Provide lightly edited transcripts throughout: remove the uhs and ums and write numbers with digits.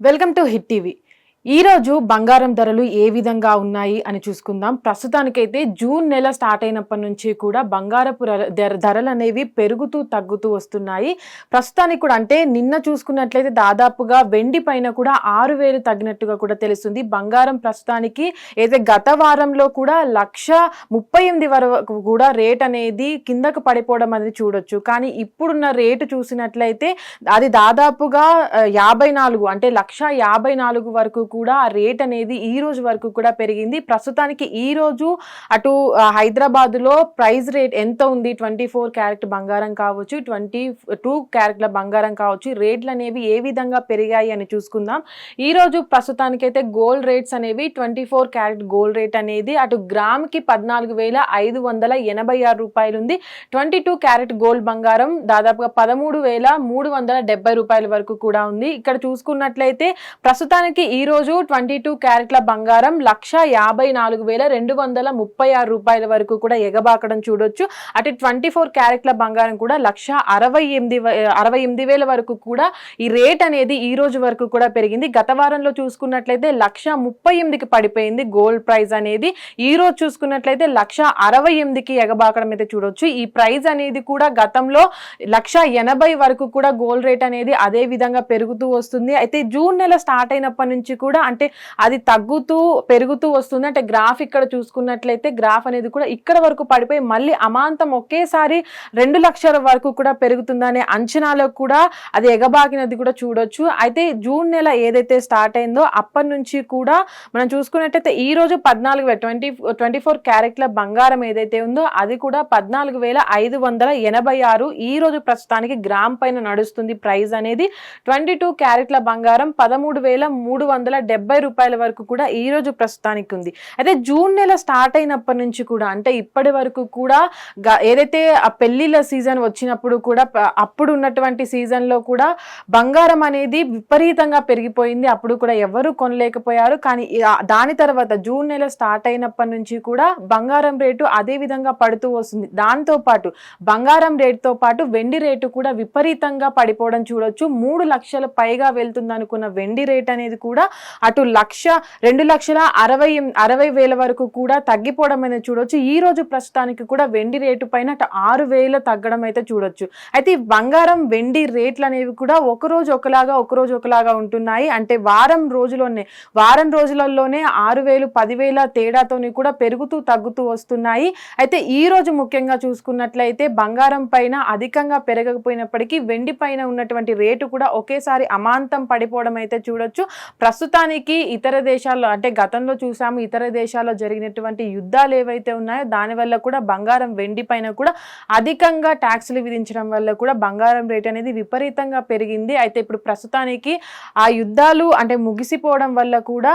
Welcome to hit TV. ఈరోజు బంగారం ధరలు ఏ విధంగా ఉన్నాయి అని చూసుకుందాం. ప్రస్తుతానికైతే జూన్ నెల స్టార్ట్ అయినప్పటి నుంచి కూడా బంగారపు ధరలు అనేవి పెరుగుతూ తగ్గుతూ వస్తున్నాయి. ప్రస్తుతానికి కూడా అంటే నిన్న చూసుకున్నట్లయితే దాదాపుగా వెండి పైన కూడా 6,000 తగ్గినట్టుగా కూడా తెలుస్తుంది. బంగారం ప్రస్తుతానికి అయితే గత వారంలో కూడా 1,38,000 వరకు కూడా రేట్ అనేది కిందకు పడిపోవడం అనేది చూడొచ్చు. కానీ ఇప్పుడున్న రేటు చూసినట్లయితే అది దాదాపుగా 54 అంటే 1,54,000 వరకు కూడా ఆ రేట్ అనేది ఈ రోజు వరకు కూడా పెరిగింది. ప్రస్తుతానికి ఈ రోజు అటు హైదరాబాద్ లో ప్రైస్ రేట్ ఎంత ఉంది, 24 క్యారెట్ బంగారం కావచ్చు, 22 క్యారెట్ల బంగారం కావచ్చు, రేట్లు అనేవి ఏ విధంగా పెరిగాయి అని చూసుకుందాం. ఈ రోజు ప్రస్తుతానికైతే గోల్డ్ రేట్స్ అనేవి 24 క్యారెట్ గోల్డ్ రేట్ అనేది అటు గ్రామ్ కి 14,586 రూపాయలు ఉంది. 22 క్యారెట్ గోల్డ్ బంగారం దాదాపుగా 13,370 రూపాయల వరకు కూడా ఉంది. ఇక్కడ చూసుకున్నట్లయితే ప్రస్తుతానికి ఈ రోజు 22 క్యారెట్ల బంగారం 1,54,236 రూపాయల వరకు కూడా ఎగబాకడం చూడొచ్చు. అటు 24 క్యారెట్ల బంగారం కూడా 1,68,000 వరకు కూడా ఈ రేట్ అనేది ఈ రోజు వరకు కూడా పెరిగింది. గత వారంలో చూసుకున్నట్లయితే 1,38,000కి పడిపోయింది గోల్డ్ ప్రైస్ అనేది. ఈ రోజు చూసుకున్నట్లయితే 1,68,000కి ఎగబాకడం అయితే చూడొచ్చు. ఈ ప్రైస్ అనేది కూడా గతంలో 1,80,000 వరకు కూడా గోల్డ్ రేట్ అనేది అదే విధంగా పెరుగుతూ వస్తుంది. అయితే జూన్ నెల స్టార్ట్ అయినప్పటి నుంచి కూడా అంటే అది తగ్గుతూ పెరుగుతూ వస్తుంది. అంటే గ్రాఫ్ ఇక్కడ చూసుకున్నట్లయితే గ్రాఫ్ అనేది కూడా ఇక్కడ వరకు పడిపోయి మళ్ళీ అమాంతం ఒకేసారి 2 లక్షల వరకు కూడా పెరుగుతుందనే అంచనాలో కూడా అది ఎగబాకినది కూడా చూడొచ్చు. అయితే జూన్ నెల ఏదైతే స్టార్ట్ అయిందో అప్పటి నుంచి కూడా మనం చూసుకున్నట్లయితే ఈ రోజు 24 క్యారెట్ల బంగారం ఏదైతే ఉందో అది కూడా 14,586 ఈ రోజు ప్రస్తుతానికి గ్రామ్ పైన నడుస్తుంది ప్రైస్ అనేది. 22 క్యారెట్ల బంగారం 13,370 రూపాయల వరకు కూడా ఈ రోజు ప్రస్తుతానికి ఉంది. అయితే జూన్ నెల స్టార్ట్ అయినప్పటి నుంచి కూడా అంటే ఇప్పటి వరకు కూడా ఏదైతే ఆ పెళ్లిళ్ళ సీజన్ వచ్చినప్పుడు కూడా అప్పుడు ఉన్నటువంటి సీజన్ లో కూడా బంగారం అనేది విపరీతంగా పెరిగిపోయింది. అప్పుడు కూడా ఎవరు కొనలేకపోయారు. కానీ దాని తర్వాత జూన్ నెల స్టార్ట్ అయినప్పటి నుంచి కూడా బంగారం రేటు అదే విధంగా పడుతూ వస్తుంది. దాంతో పాటు బంగారం రేటుతో పాటు వెండి రేటు కూడా విపరీతంగా పడిపోవడం చూడొచ్చు. 3 లక్షల పైగా వెళ్తుంది అనుకున్న వెండి రేట్ అనేది కూడా అటు 2,60,000 వరకు కూడా తగ్గిపోవడం అనేది చూడొచ్చు. ఈ రోజు ప్రస్తుతానికి కూడా వెండి రేటు పైన అటు 6,000 తగ్గడం అయితే చూడొచ్చు. అయితే బంగారం వెండి రేట్లు అనేవి కూడా ఒక రోజు ఒకలాగా ఉంటున్నాయి. అంటే వారం రోజులలోనే 6,000 10,000 తేడాతోని కూడా పెరుగుతూ తగ్గుతూ వస్తున్నాయి. అయితే ఈ రోజు ముఖ్యంగా చూసుకున్నట్లయితే బంగారం పైన అధికంగా పెరగకపోయినప్పటికీ వెండి పైన ఉన్నటువంటి రేటు కూడా ఒకేసారి అమాంతం పడిపోవడం అయితే చూడొచ్చు. ప్రస్తుతానికి ఇతర దేశాల్లో అంటే గతంలో చూసాము ఇతర దేశాల్లో జరిగినటువంటి యుద్ధాలు ఏవైతే ఉన్నాయో దానివల్ల కూడా బంగారం వెండి పైన కూడా అధికంగా ట్యాక్సులు విధించడం వల్ల కూడా బంగారం రేట్ అనేది విపరీతంగా పెరిగింది. అయితే ఇప్పుడు ప్రస్తుతానికి ఆ యుద్ధాలు అంటే ముగిసిపోవడం వల్ల కూడా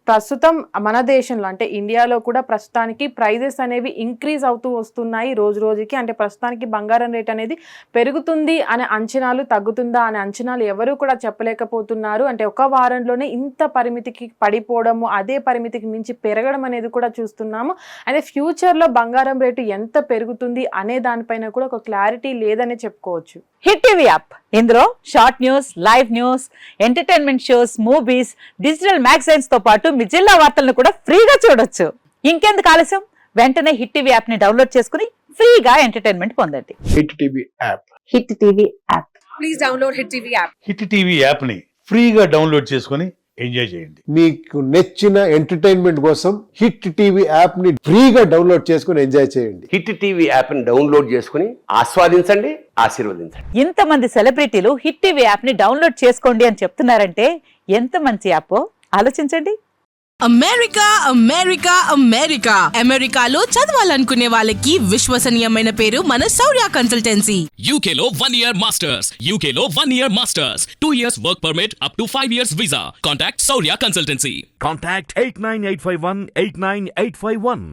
ప్రస్తుతం మన దేశంలో అంటే ఇండియాలో కూడా ప్రస్తుతానికి ప్రైజెస్ అనేవి ఇంక్రీజ్ అవుతూ వస్తున్నాయి రోజు రోజుకి. అంటే ప్రస్తుతానికి బంగారం రేట్ అనేది పెరుగుతుంది అనే అంచనాలు, తగ్గుతుందా అనే అంచనాలు ఎవరు కూడా చెప్పలేకపోతున్నారు. అంటే ఒక వారంలోనే ఇంత పరిమితికి పడిపోవడము, అదే పరిమితికి మించి పెరగడం అనేది కూడా చూస్తున్నాము. అయితే ఫ్యూచర్లో బంగారం రేటు ఎంత పెరుగుతుంది అనే దానిపైన కూడా ఒక క్లారిటీ లేదనే చెప్పుకోవచ్చు. హిట్ టీవీ యాప్ ఇందులో short news, live news, entertainment shows, movies, digital magazines తో పాటు మీ జిల్లా వార్తలను కూడా ఫ్రీగా చూడొచ్చు. ఇంకెందుకు ఆలస్యం, వెంటనే హిట్ టీవీ యాప్ ని డౌన్లోడ్ చేసుకుని ఫ్రీగా ఎంటర్టైన్మెంట్ పొందండి. Hit TV app. Hit TV app. Please download hit TV app. Hit TV app ని ఫ్రీగా డౌన్లోడ్ చేసుకుని ఎంజాయ్ చేయండి. మీకు నచ్చిన ఎంటర్టైన్మెంట్ కోసం హిట్ టీవీ యాప్ ని ఫ్రీగా డౌన్లోడ్ చేసుకుని ఎంజాయ్ చేయండి. హిట్ టీవీ యాప్ ని డౌన్లోడ్ చేసుకుని ఆస్వాదించండి, ఆశీర్వదించండి. ఇంతమంది సెలబ్రిటీలు హిట్ టీవీ యాప్ ని డౌన్లోడ్ చేసుకోండి అని చెప్తున్నారంటే ఎంత మంచి యాప్ ఆలోచించండి. అమెరికా అమెరికా అమెరికా అమెరికాలో చదవాలనుకునే వాళ్ళకి విశ్వసనీయమైన పేరు మన శౌర్య కన్సల్టెన్సీ. UK లో 1 year masters. UK లో 1 year masters. 2 years work permit up to 5 years visa. Contact Saurya Consultancy. Contact 89851 89851.